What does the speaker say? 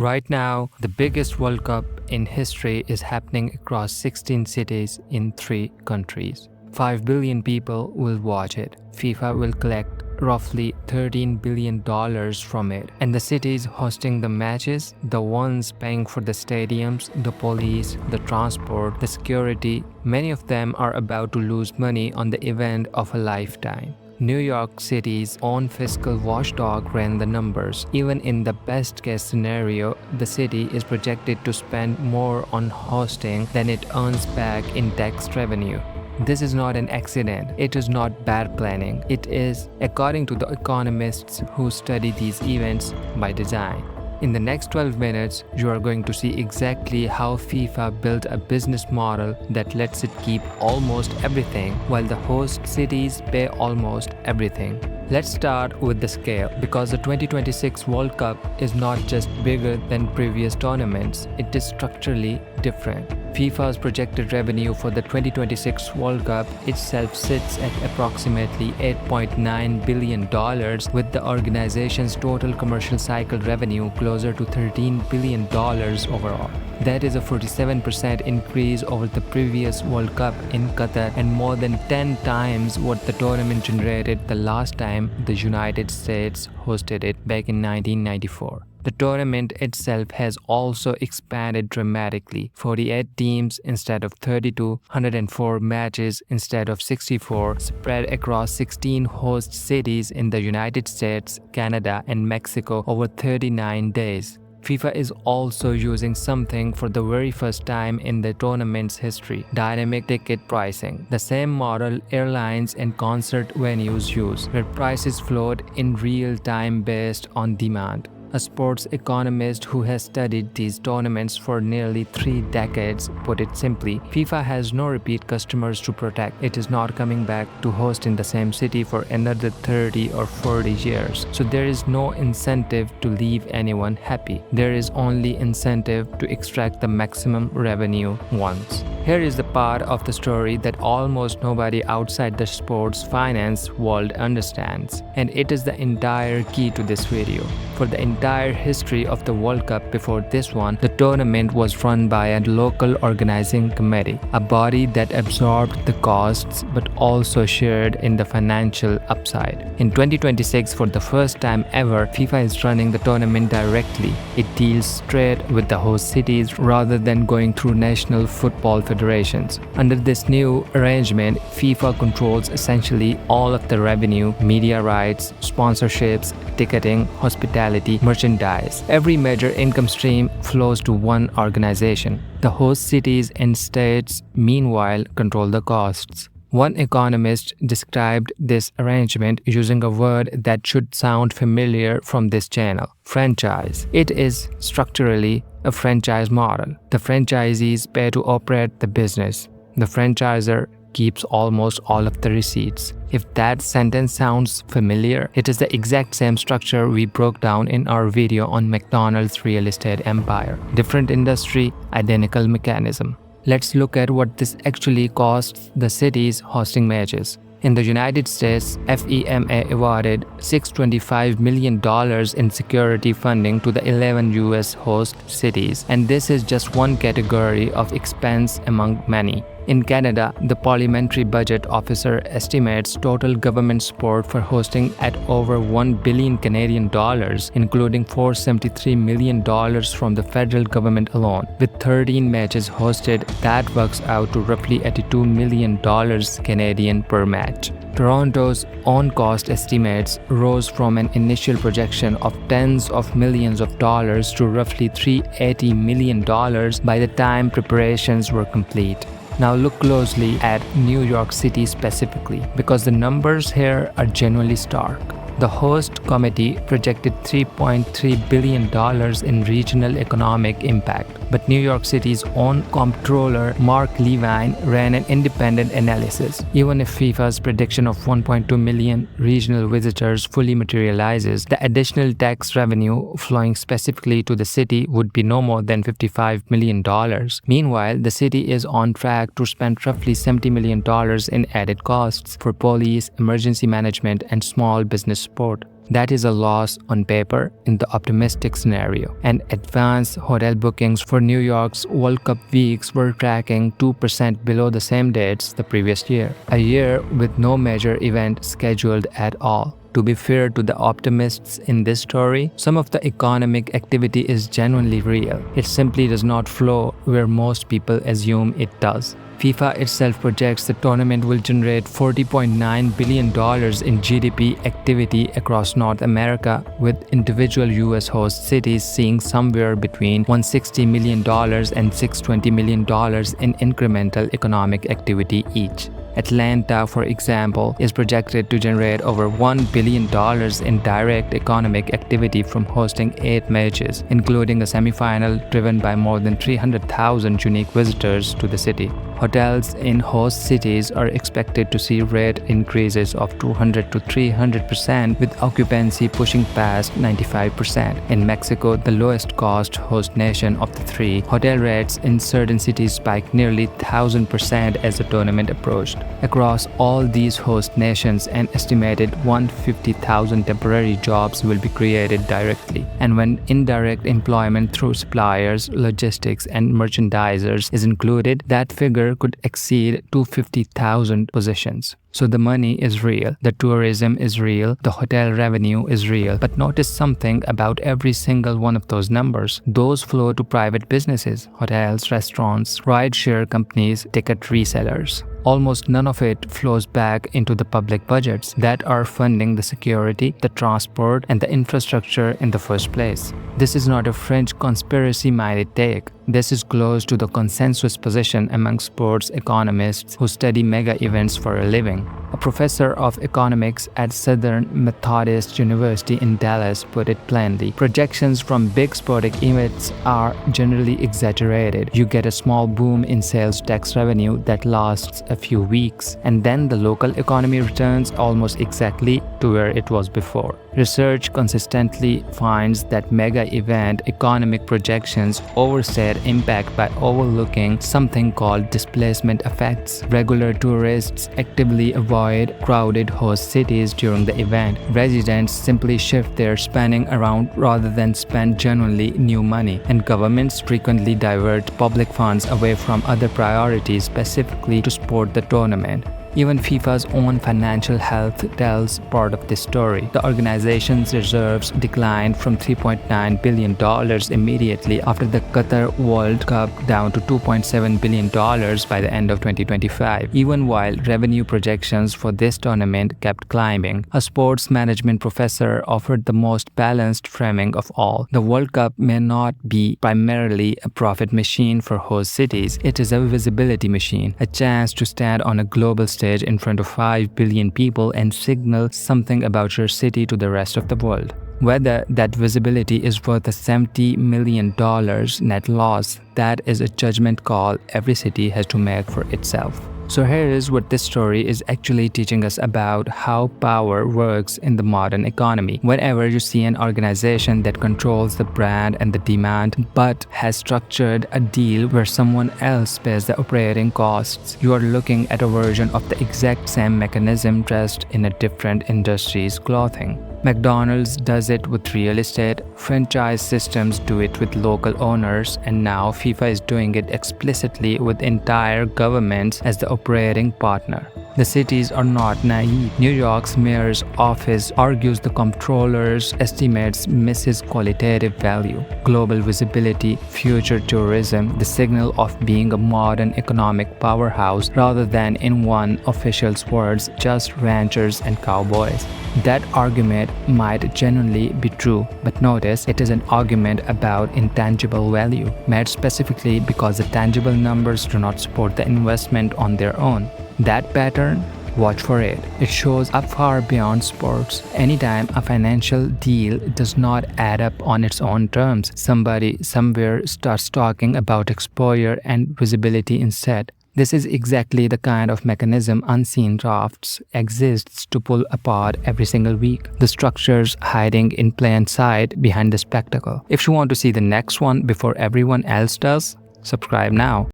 Right now, the biggest World Cup in history is happening across 16 cities in 3 countries. 5 billion people will watch it. FIFA will collect roughly $13 billion from it. And the cities hosting the matches, the ones paying for the stadiums, the police, the transport, the security, many of them are about to lose money on the event of a lifetime. New York City's own fiscal watchdog ran the numbers. Even in the best case scenario, the city is projected to spend more on hosting than it earns back in tax revenue. This is not an accident. It is not bad planning. It is, according to the economists who study these events, by design. In the next 12 minutes, you are going to see exactly how FIFA built a business model that lets it keep almost everything while the host cities pay almost everything. Let's start with the scale, because the 2026 World Cup is not just bigger than previous tournaments, it is structurally different. FIFA's projected revenue for the 2026 World Cup itself sits at approximately $8.9 billion, with the organization's total commercial cycle revenue closer to $13 billion overall. That is a 47% increase over the previous World Cup in Qatar and more than 10 times what the tournament generated the last time the United States hosted it back in 1994. The tournament itself has also expanded dramatically. 48 teams instead of 32, 104 matches instead of 64, spread across 16 host cities in the United States, Canada, and Mexico over 39 days. FIFA is also using something for the very first time in the tournament's history: dynamic ticket pricing. The same model airlines and concert venues use, where prices float in real time based on demand. A sports economist who has studied these tournaments for nearly 3 decades put it simply: FIFA has no repeat customers to protect. It is not coming back to host in the same city for another 30 or 40 years. So there is no incentive to leave anyone happy. There is only incentive to extract the maximum revenue once. Here is the part of the story that almost nobody outside the sports finance world understands, and it is the entire key to this video. For the entire history of the World Cup before this one, the tournament was run by a local organizing committee, a body that absorbed the costs but also shared in the financial upside. In 2026, for the first time ever, FIFA is running the tournament directly. It deals straight with the host cities rather than going through national football federations. Under this new arrangement, FIFA controls essentially all of the revenue, media rights, sponsorships, ticketing, hospitality, merchandise. Every major income stream flows to one organization. The host cities and states, meanwhile, control the costs. One economist described this arrangement using a word that should sound familiar from this channel: franchise. It is structurally a franchise model. The franchisees pay to operate the business. The franchisor keeps almost all of the receipts. If that sentence sounds familiar, it is the exact same structure we broke down in our video on McDonald's real estate empire. Different industry, identical mechanism. Let's look at what this actually costs the cities hosting matches. In the United States, FEMA awarded $625 million in security funding to the 11 US host cities, and this is just one category of expense among many. In Canada, the Parliamentary Budget Officer estimates total government support for hosting at over $1 billion Canadian dollars, including $473 million from the federal government alone. With 13 matches hosted, that works out to roughly $82 million Canadian per match. Toronto's own cost estimates rose from an initial projection of tens of millions of dollars to roughly $380 million by the time preparations were complete. Now look closely at New York City specifically, because the numbers here are genuinely stark. The host committee projected $3.3 billion in regional economic impact, but New York City's own Comptroller, Mark Levine, ran an independent analysis. Even if FIFA's prediction of 1.2 million regional visitors fully materializes, the additional tax revenue flowing specifically to the city would be no more than $55 million. Meanwhile, the city is on track to spend roughly $70 million in added costs for police, emergency management, and small business support. That is a loss on paper in the optimistic scenario. And advanced hotel bookings for New York's World Cup weeks were tracking 2% below the same dates the previous year, a year with no major event scheduled at all. To be fair to the optimists in this story, some of the economic activity is genuinely real. It simply does not flow where most people assume it does. FIFA itself projects the tournament will generate $40.9 billion in GDP activity across North America, with individual US host cities seeing somewhere between $160 million and $620 million in incremental economic activity each. Atlanta, for example, is projected to generate over $1 billion in direct economic activity from hosting 8 matches, including a semifinal driven by more than 300,000 unique visitors to the city. Hotels in host cities are expected to see rate increases of 200 to 300%, with occupancy pushing past 95%. In Mexico, the lowest cost host nation of the three, hotel rates in certain cities spiked nearly 1,000% as the tournament approached. Across all these host nations, an estimated 150,000 temporary jobs will be created directly. And when indirect employment through suppliers, logistics, and merchandisers is included, that figure could exceed 250,000 positions. So the money is real, the tourism is real, the hotel revenue is real. But notice something about every single one of those numbers. Those flow to private businesses, hotels, restaurants, rideshare companies, ticket resellers. Almost none of it flows back into the public budgets that are funding the security, the transport, and the infrastructure in the first place. This is not a French conspiracy-minded take. This is close to the consensus position among sports economists who study mega events for a living. A professor of economics at Southern Methodist University in Dallas put it plainly: projections from big sporting events are generally exaggerated. You get a small boom in sales tax revenue that lasts a few weeks, and then the local economy returns almost exactly to where it was before. Research consistently finds that mega event economic projections overstate impact by overlooking something called displacement effects. Regular tourists actively avoid crowded host cities during the event. Residents simply shift their spending around rather than spend genuinely new money, and governments frequently divert public funds away from other priorities specifically to support the tournament. Even FIFA's own financial health tells part of this story. The organization's reserves declined from $3.9 billion immediately after the Qatar World Cup down to $2.7 billion by the end of 2025, even while revenue projections for this tournament kept climbing. A sports management professor offered the most balanced framing of all. The World Cup may not be primarily a profit machine for host cities. It is a visibility machine, a chance to stand on a global stage in front of 5 billion people and signal something about your city to the rest of the world. Whether that visibility is worth a $70 million net loss, that is a judgment call every city has to make for itself. So here is what this story is actually teaching us about how power works in the modern economy. Whenever you see an organization that controls the brand and the demand but has structured a deal where someone else pays the operating costs, you are looking at a version of the exact same mechanism dressed in a different industry's clothing. McDonald's does it with real estate, franchise systems do it with local owners, and now FIFA is doing it explicitly with entire governments as the operating partner. The cities are not naive. New York's mayor's office argues the Comptroller's estimates misses qualitative value. Global visibility, future tourism, the signal of being a modern economic powerhouse rather than, in one official's words, just ranchers and cowboys. That argument might genuinely be true, but notice it is an argument about intangible value, made specifically because the tangible numbers do not support the investment on their own. That pattern, watch for it. It shows up far beyond sports. Anytime a financial deal does not add up on its own terms, somebody somewhere starts talking about exposure and visibility instead. This is exactly the kind of mechanism Unseen Drafts exists to pull apart every single week. The structures hiding in plain sight behind the spectacle. If you want to see the next one before everyone else does, subscribe now.